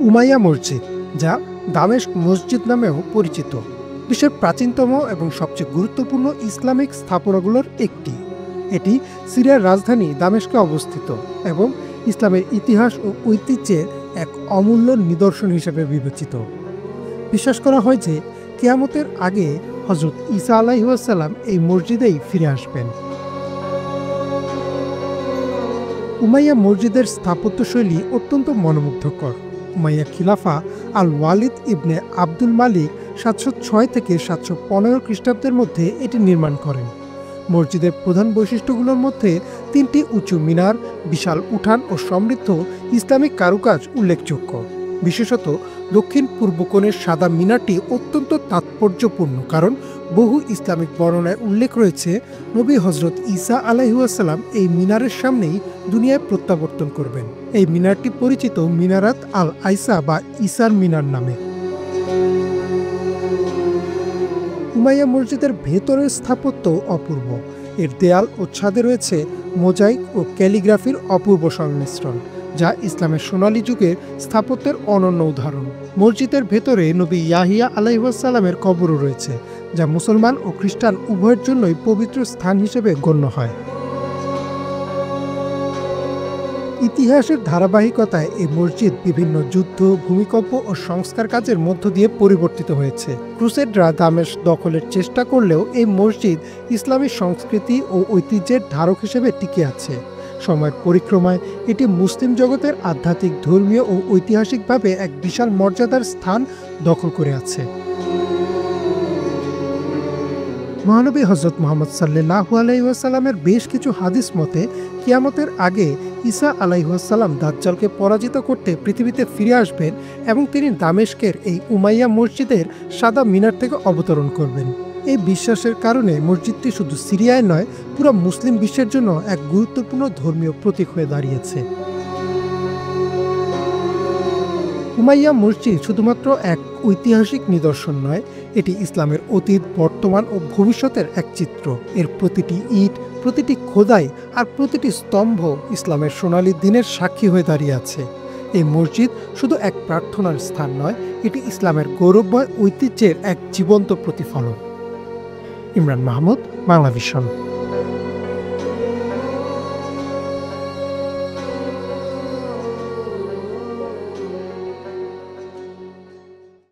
Umayya মসজিদ, যা দামেস্ক মসজিদ নামেও পরিচিত, বিশ্বের প্রাচীনতম এবং সবচেয়ে গুরুত্বপূর্ণ ইসলামিক স্থাপনাগুলোর একটি। এটি সিরিয়ার রাজধানী দামেস্কে অবস্থিত এবং ইসলামের ইতিহাস ও ঐতিহ্যের এক অমূল্য নিদর্শন হিসেবে বিবেচিত। বিশ্বাস করা হয় যে কিয়ামতের আগে হযরত ঈসা আলাইহিস সালাম এই মসজিদেই ফিরে আসবেন। উমাইয়া মসজিদের স্থাপত্যশৈলী অত্যন্ত মনোমুগ্ধকর। উমাইয়া খিলাফা আল ওয়ালিদ ইবনে আব্দুল মালিক ৭০৬ থেকে ৭১৫ খ্রিস্টাব্দের মধ্যে এটি নির্মাণ করেন। মসজিদের প্রধান বৈশিষ্ট্যগুলোর মধ্যে ৩টি উঁচু মিনার, বিশাল উঠান ও সমৃদ্ধ ইসলামিক কারুকাজ উল্লেখযোগ্য। বিশেষত দক্ষিণ পূর্ব কোণের সাদা মিনারটি অত্যন্ত তাৎপর্যপূর্ণ, কারণ বহু ইসলামিক বর্ণনায় উল্লেখ রয়েছে নবী হযরত ঈসা আলাইহিস সালাম এই মিনারের সামনেই দুনিয়ায় প্রত্যাবর্তন করবেন। এই মিনারটি পরিচিত মিনারাত আল আইসা বা ঈসার মিনার নামে। উমাইয়া মসজিদের ভেতরের স্থাপত্য অপূর্ব। এর দেয়াল ও ছাদে রয়েছে মোজাইক ও ক্যালিগ্রাফির অপূর্ব সংমিশ্রণ, যা ইসলামের সোনালী যুগের স্থাপত্যের অনন্য উদাহরণ। মসজিদের ভেতরে নবী ইয়াহিয়া আলাইহিস সালামের কবরও রয়েছে, যা মুসলমান ও খ্রিস্টান উভয়ের জন্যই পবিত্র স্থান হিসেবে গণ্য হয়। ইতিহাসের ধারাবাহিকতায় এই মসজিদ বিভিন্ন যুদ্ধ, ভূমিকম্প ও সংস্কার কাজের মধ্য দিয়ে পরিবর্তিত হয়েছে। ক্রুসেডরা দামেস্ক দখলের চেষ্টা করলেও এই মসজিদ ইসলামী সংস্কৃতি ও ঐতিহ্যের ধারক হিসেবে টিকে আছে। সময়ের পরিক্রমায় এটি মুসলিম জগতের আধ্যাত্মিক, ধর্মীয় ও ঐতিহাসিকভাবে এক বিশাল মর্যাদার স্থান দখল করে আছে। মহানবী হযরত মুহাম্মদ সাল্লাল্লাহু আলাইহি ওয়াসাল্লামের বেশ কিছু হাদিস মতে কিয়ামতের আগে ঈসা আলাইহিস সালাম দাজ্জালকে পরাজিত করতে পৃথিবীতে ফিরে আসবেন এবং তিনি দামেস্কের এই উমাইয়া মসজিদের সাদা মিনার থেকে অবতরণ করবেন। এই বিশ্বাসের কারণে মসজিদটি শুধু সিরিয়ায় নয়, পুরো মুসলিম বিশ্বের জন্য এক গুরুত্বপূর্ণ ধর্মীয় প্রতীক হয়ে দাঁড়িয়েছে। উমাইয়া মসজিদ শুধুমাত্র এক ঐতিহাসিক নিদর্শন নয়, এটি ইসলামের অতীত, বর্তমান ও ভবিষ্যতের এক চিত্র। এর প্রতিটি ইট, প্রতিটি খোদাই আর প্রতিটি স্তম্ভ ইসলামের সোনালী দিনের সাক্ষী হয়ে দাঁড়িয়ে আছে। এই মসজিদ শুধু এক প্রার্থনার স্থান নয়, এটি ইসলামের গৌরবময় ঐতিহ্যের এক জীবন্ত প্রতিফলন। ইমরান মাহমুদ, বাংলা ভিশন।